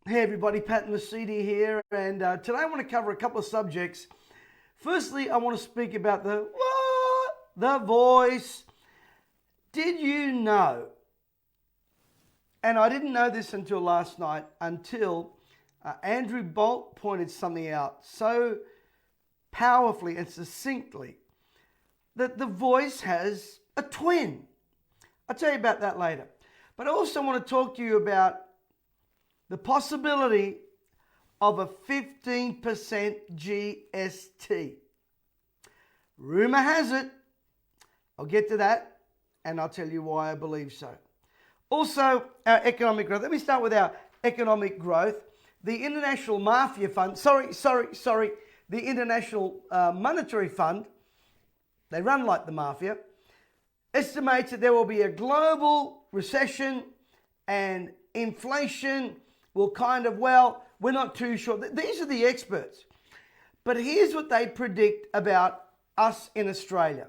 Hey everybody, Pat Mesiti here, and today I want to cover a couple of subjects. Firstly, I want to speak about the voice. Did you know, and I didn't know this until last night, until Andrew Bolt pointed something out so powerfully and succinctly, that the voice has a twin. I'll tell you about that later. But I also want to talk to you about the possibility of a 15% GST. Rumor has it, I'll get to that, and I'll tell you why I believe so. Also, our economic growth. Let me start with our economic growth. The International Mafia Fund, the International Monetary Fund, they run like the mafia, estimates that there will be a global recession and inflation will we're not too sure. These are the experts. But here's what they predict about us in Australia,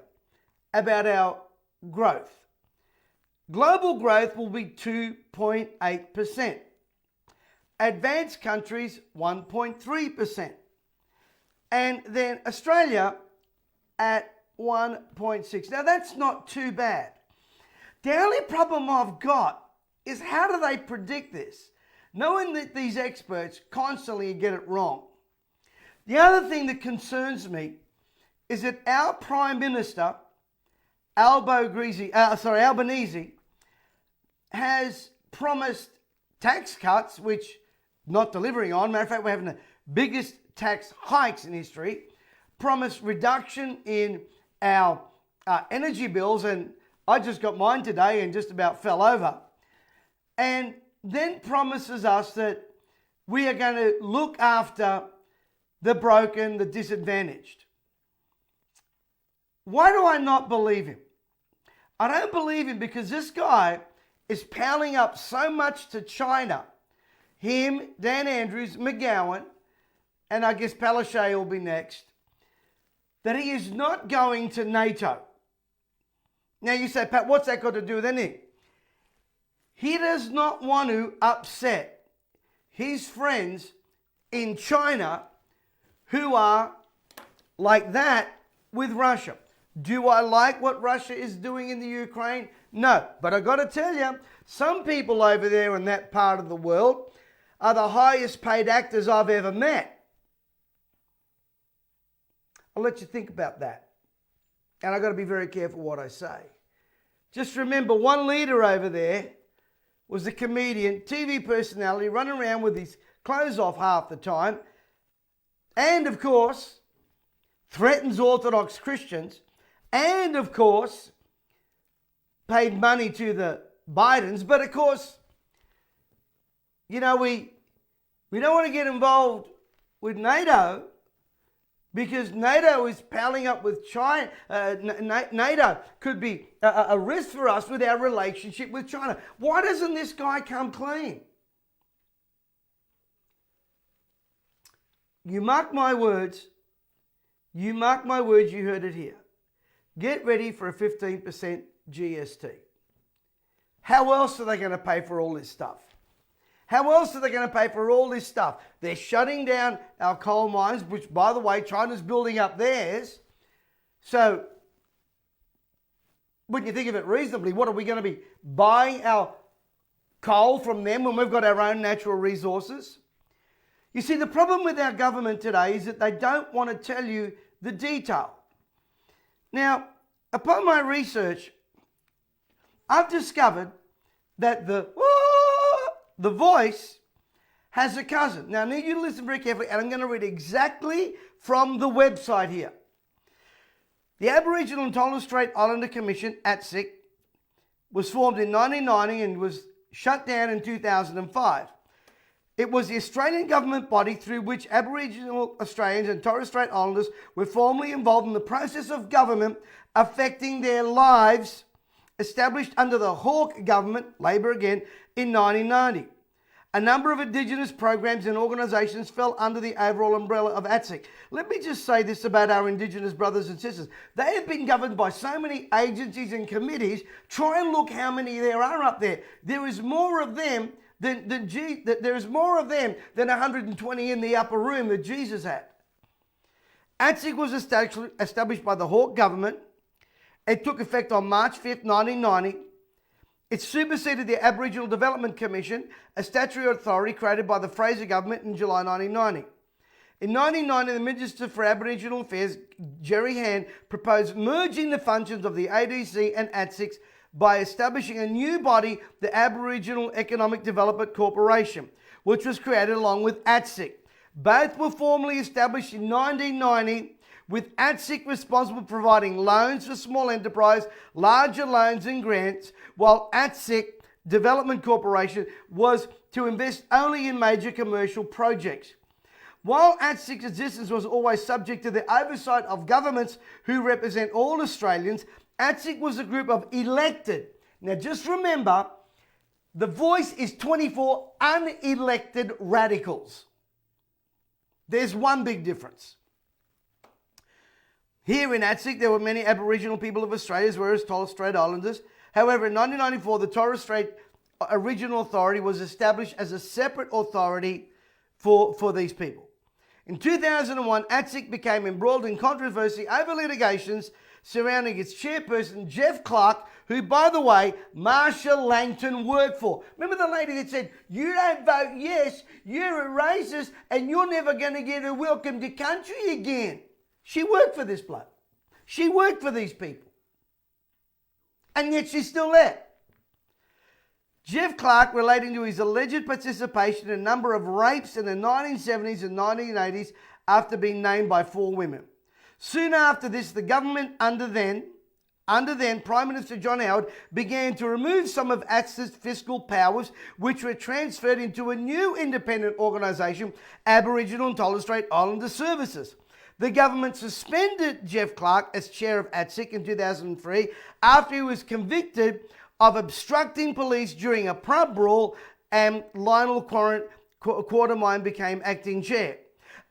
about our growth. Global growth will be 2.8%. Advanced countries, 1.3%. And then Australia at 1.6%. Now that's not too bad. The only problem I've got is how do they predict this? Knowing that these experts constantly get it wrong. The other thing that concerns me is that our Prime Minister, Albanese, has promised tax cuts, which not delivering on. Matter of fact, we're having the biggest tax hikes in history. Promised reduction in our energy bills, and I just got mine today and just about fell over. And then promises us that we are going to look after the broken, the disadvantaged. Why do I not believe him? I don't believe him because this guy is piling up so much to China. Him, Dan Andrews, McGowan, and I guess Palaszczuk will be next, that he is not going to NATO. Now you say, Pat, what's that got to do with anything? He does not want to upset his friends in China who are like that with Russia. Do I like what Russia is doing in the Ukraine? No. But I got to tell you, some people over there in that part of the world are the highest paid actors I've ever met. I'll let you think about that. And I've got to be very careful what I say. Just remember, one leader over there was a comedian, TV personality, running around with his clothes off half the time, and of course, threatens Orthodox Christians, and of course, paid money to the Bidens. But of course, you know, we don't want to get involved with NATO because NATO is palling up with China. NATO could be a risk for us with our relationship with China. Why doesn't this guy come clean? You mark my words. You heard it here. Get ready for a 15% GST. How else are they going to pay for all this stuff? How else are they going to pay for all this stuff? They're shutting down our coal mines, which, by the way, China's building up theirs. So, when you think of it reasonably, what are we going to be buying our coal from them when we've got our own natural resources? You see, the problem with our government today is that they don't want to tell you the detail. Now, upon my research, I've discovered that the voice has a cousin. Now, I need you to listen very carefully, and I'm going to read exactly from the website here. The Aboriginal and Torres Strait Islander Commission, ATSIC, was formed in 1990 and was shut down in 2005. It was the Australian government body through which Aboriginal Australians and Torres Strait Islanders were formally involved in the process of government affecting their lives, established under the Hawke government, Labor again, in 1990. A number of Indigenous programs and organisations fell under the overall umbrella of ATSIC. Let me just say this about our Indigenous brothers and sisters. They have been governed by so many agencies and committees. Try and look how many there are up there. There is more of them there's more of them than 120 in the upper room that Jesus had. ATSIC was established by the Hawke government. It took effect on March 5th, 1990. It superseded the Aboriginal Development Commission, a statutory authority created by the Fraser government in July 1990. In 1990, the Minister for Aboriginal Affairs, Jerry Hand, proposed merging the functions of the ADC and ATSIC by establishing a new body, the Aboriginal Economic Development Corporation, which was created along with ATSIC. Both were formally established in 1990, with ATSIC responsible for providing loans for small enterprise, larger loans and grants, while ATSIC Development Corporation was to invest only in major commercial projects. While ATSIC's existence was always subject to the oversight of governments who represent all Australians, ATSIC was a group of elected. Now just remember, the voice is 24 unelected radicals. There's one big difference. Here in ATSIC, there were many Aboriginal people of Australia, as well as Torres Strait Islanders. However, in 1994, the Torres Strait Regional Authority was established as a separate authority for these people. In 2001, ATSIC became embroiled in controversy over litigations surrounding its chairperson, Jeff Clark, who, by the way, Marsha Langton worked for. Remember the lady that said, you don't vote yes, you're a racist, and you're never going to get a welcome to country again. She worked for this bloke. She worked for these people. And yet she's still there. Jeff Clark, relating to his alleged participation in a number of rapes in the 1970s and 1980s after being named by 4 women. Soon after this, the government under then Prime Minister John Howard began to remove some of ATSIC's fiscal powers, which were transferred into a new independent organisation, Aboriginal and Torres Strait Islander Services. The government suspended Jeff Clark as chair of ATSIC in 2003 after he was convicted of obstructing police during a pub brawl, and Lionel Quartermine became acting chair.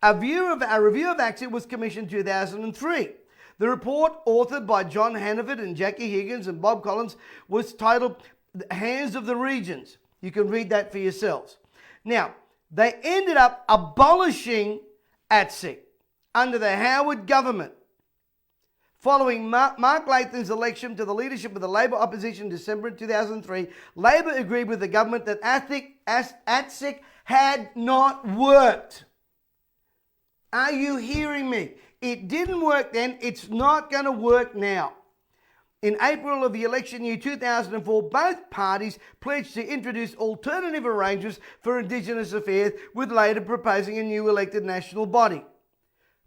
A review of ATSIC was commissioned in 2003. The report, authored by John Hannaford and Jackie Higgins and Bob Collins, was titled Hands of the Regions. You can read that for yourselves. Now, they ended up abolishing ATSIC under the Howard government. Following Mark Latham's election to the leadership of the Labor opposition in December 2003, Labor agreed with the government that ATSIC had not worked. Are you hearing me? It didn't work then. It's not going to work now. In April of the election year 2004, both parties pledged to introduce alternative arrangements for Indigenous affairs, with Labor proposing a new elected national body.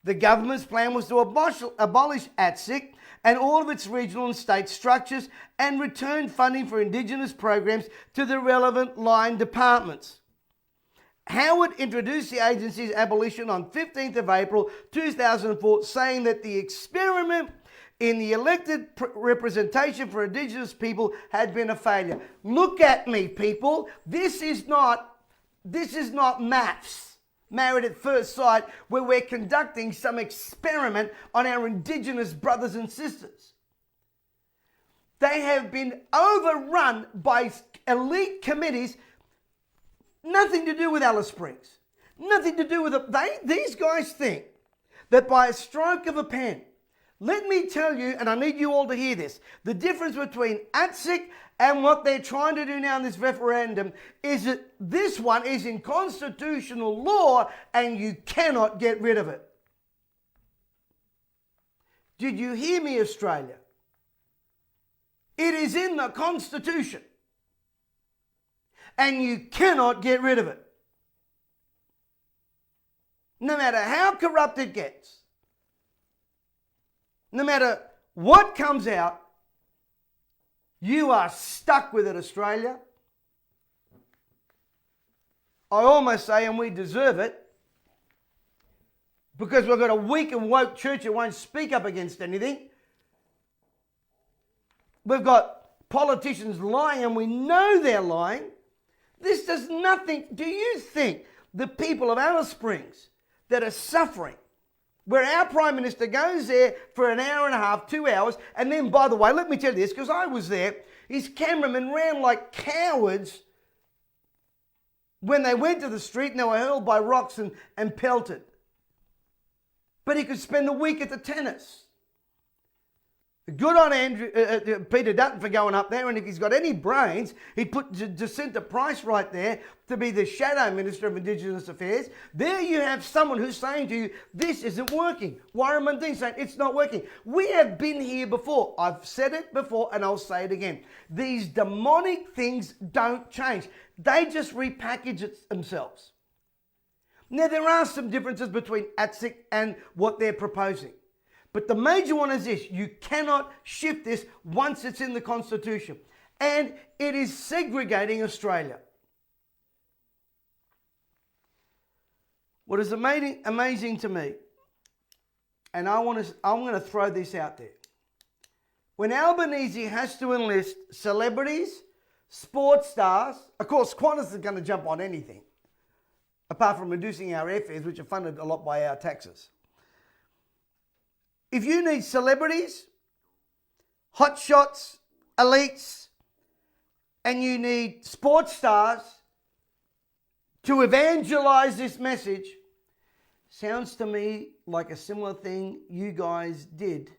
The government's plan was to abolish ATSIC and all of its regional and state structures and return funding for Indigenous programs to the relevant line departments. Howard introduced the agency's abolition on 15th of April 2004, saying that the experiment in the elected representation for Indigenous people had been a failure. Look at me, people. This is not maths. Married at first sight, where we're conducting some experiment on our Indigenous brothers and sisters. They have been overrun by elite committees, nothing to do with Alice Springs, nothing to do with these guys think that by a stroke of a pen, let me tell you, and I need you all to hear this, the difference between ATSIC and what they're trying to do now in this referendum is that this one is in constitutional law and you cannot get rid of it. Did you hear me, Australia? It is in the Constitution and you cannot get rid of it. No matter how corrupt it gets, no matter what comes out, you are stuck with it, Australia. I almost say, and we deserve it, because we've got a weak and woke church that won't speak up against anything. We've got politicians lying, and we know they're lying. This does nothing. Do you think the people of Alice Springs that are suffering, where our Prime Minister goes there for an hour and a half, 2 hours, and then, by the way, let me tell you this, because I was there, his cameramen ran like cowards when they went to the street and they were hurled by rocks and pelted. But he could spend the week at the tennis. Good on Peter Dutton for going up there, and if he's got any brains, he'd put Jacinta Price right there to be the shadow Minister of Indigenous Affairs. There you have someone who's saying to you, this isn't working. Warren Mundine saying, it's not working. We have been here before. I've said it before, and I'll say it again. These demonic things don't change. They just repackage it themselves. Now, there are some differences between ATSIC and what they're proposing. But the major one is this: you cannot shift this once it's in the Constitution. And it is segregating Australia. What is amazing to me, and I'm going to throw this out there. When Albanese has to enlist celebrities, sports stars, of course, Qantas is going to jump on anything, apart from reducing our airfares, which are funded a lot by our taxes. If you need celebrities, hotshots, elites, and you need sports stars to evangelize this message, sounds to me like a similar thing you guys did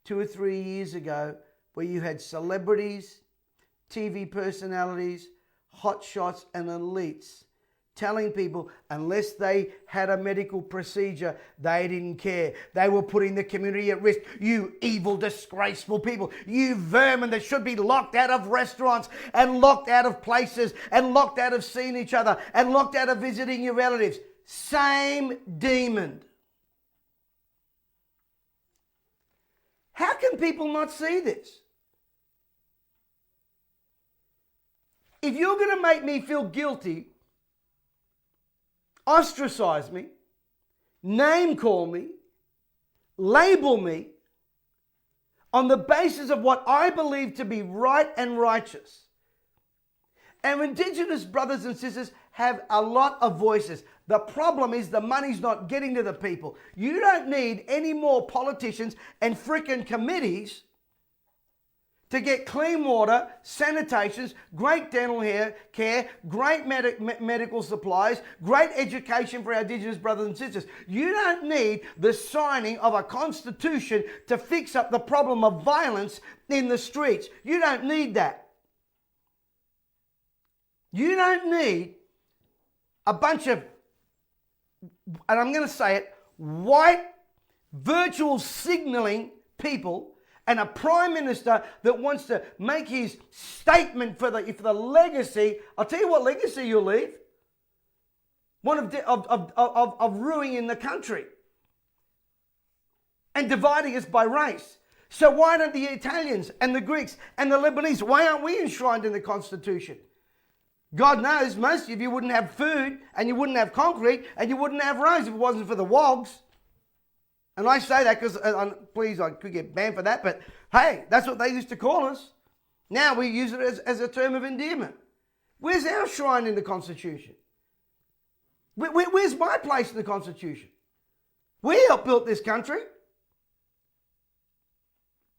2 or 3 years ago, where you had celebrities, TV personalities, hotshots, and elites telling people unless they had a medical procedure, they didn't care. They were putting the community at risk. You evil, disgraceful people. You vermin that should be locked out of restaurants and locked out of places and locked out of seeing each other and locked out of visiting your relatives. Same demon. How can people not see this? If you're going to make me feel guilty, ostracize me, name call me, label me on the basis of what I believe to be right and righteous. And Indigenous brothers and sisters have a lot of voices. The problem is the money's not getting to the people. You don't need any more politicians and frickin' committees to get clean water, sanitations, great dental care, great medical supplies, great education for our Indigenous brothers and sisters. You don't need the signing of a constitution to fix up the problem of violence in the streets. You don't need that. You don't need a bunch of, and I'm going to say it, white virtual signaling people and a prime minister that wants to make his statement for the legacy. I'll tell you what legacy you'll leave. One of ruining the country and dividing us by race. So why don't the Italians and the Greeks and the Lebanese, why aren't we enshrined in the Constitution? God knows most of you wouldn't have food and you wouldn't have concrete and you wouldn't have roads if it wasn't for the wogs. And I say that because, please, I could get banned for that, but hey, that's what they used to call us. Now we use it as a term of endearment. Where's our shrine in the Constitution? Where's my place in the Constitution? We helped build this country.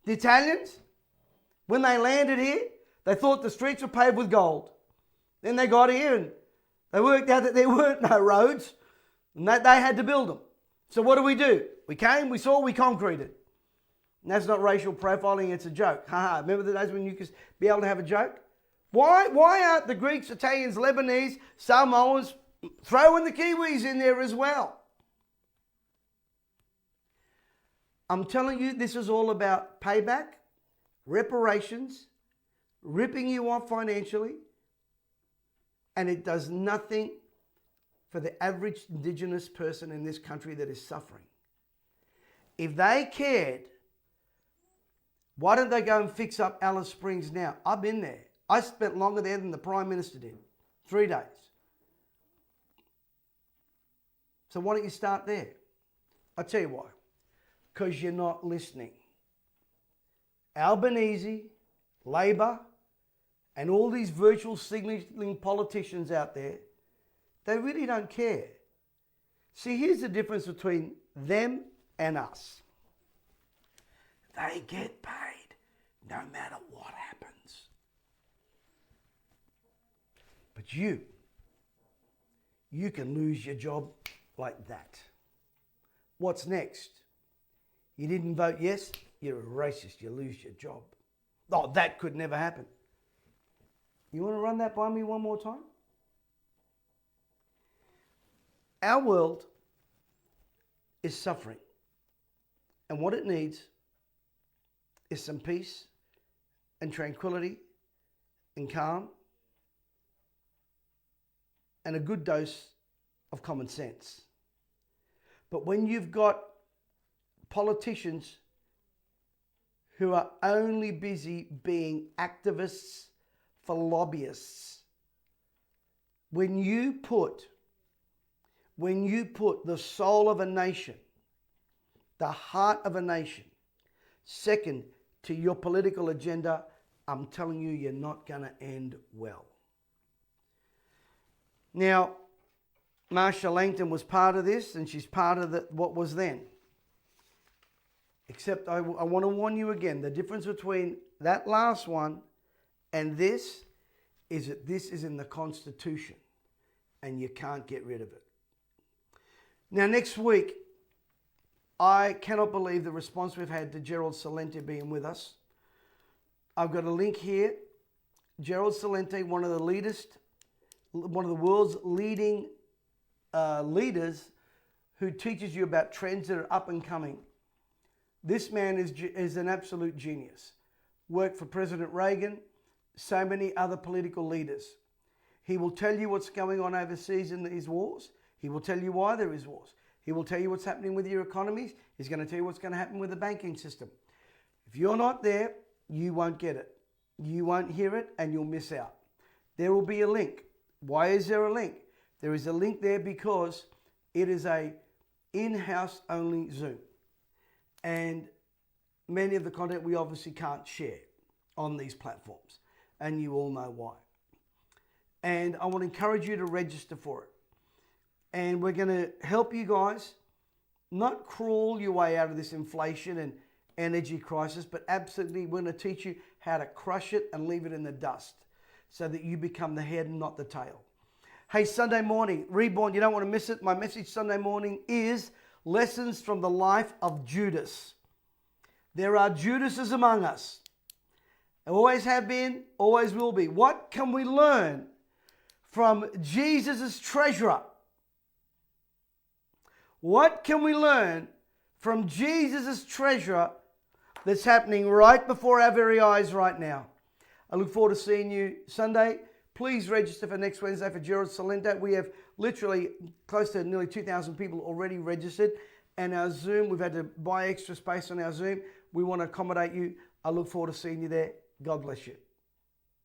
The Italians, when they landed here, they thought the streets were paved with gold. Then they got here and they worked out that there weren't no roads and that they had to build them. So what do? We came, we saw, we concreted. And that's not racial profiling, it's a joke. Haha, remember the days when you could be able to have a joke? Why aren't the Greeks, Italians, Lebanese, Samoans throwing the Kiwis in there as well? I'm telling you, this is all about payback, reparations, ripping you off financially, and it does nothing for the average Indigenous person in this country that is suffering. If they cared, why don't they go and fix up Alice Springs now? I've been there. I spent longer there than the Prime Minister did. 3 days. So why don't you start there? I'll tell you why. Because you're not listening. Albanese, Labor, and all these virtual signalling politicians out there, they really don't care. See, here's the difference between them and us. They get paid no matter what happens. But you you can lose your job like that. What's next? You didn't vote yes, you're a racist, you lose your job. Oh, that could never happen. You want to run that by me one more time? Our world is suffering. And what it needs is some peace and tranquility and calm and a good dose of common sense. But when you've got politicians who are only busy being activists for lobbyists, when you put the soul of a nation, the heart of a nation, second to your political agenda, I'm telling you, you're not going to end well. Now, Marsha Langton was part of this, and she's part of what was then. Except I want to warn you again, the difference between that last one and this is that this is in the Constitution, and you can't get rid of it. Now, next week, I cannot believe the response we've had to Gerald Celente being with us. I've got a link here. Gerald Celente, one of the world's leading leaders who teaches you about trends that are up and coming. This man is an absolute genius. Worked for President Reagan, so many other political leaders. He will tell you what's going on overseas in these wars. He will tell you why there is wars. He will tell you what's happening with your economies. He's going to tell you what's going to happen with the banking system. If you're not there, you won't get it. You won't hear it, and you'll miss out. There will be a link. Why is there a link? There is a link there because it is a in-house only Zoom. And many of the content we obviously can't share on these platforms. And you all know why. And I want to encourage you to register for it. And we're going to help you guys not crawl your way out of this inflation and energy crisis, but absolutely we're going to teach you how to crush it and leave it in the dust so that you become the head and not the tail. Hey, Sunday morning, Reborn, you don't want to miss it. My message Sunday morning is Lessons from the Life of Judas. There are Judases among us. Always have been, always will be. What can we learn from Jesus' treasurer? What can we learn from Jesus' treasurer that's happening right before our very eyes right now? I look forward to seeing you Sunday. Please register for next Wednesday for Gerald Celente. We have literally close to nearly 2,000 people already registered. And our Zoom, we've had to buy extra space on our Zoom. We want to accommodate you. I look forward to seeing you there. God bless you.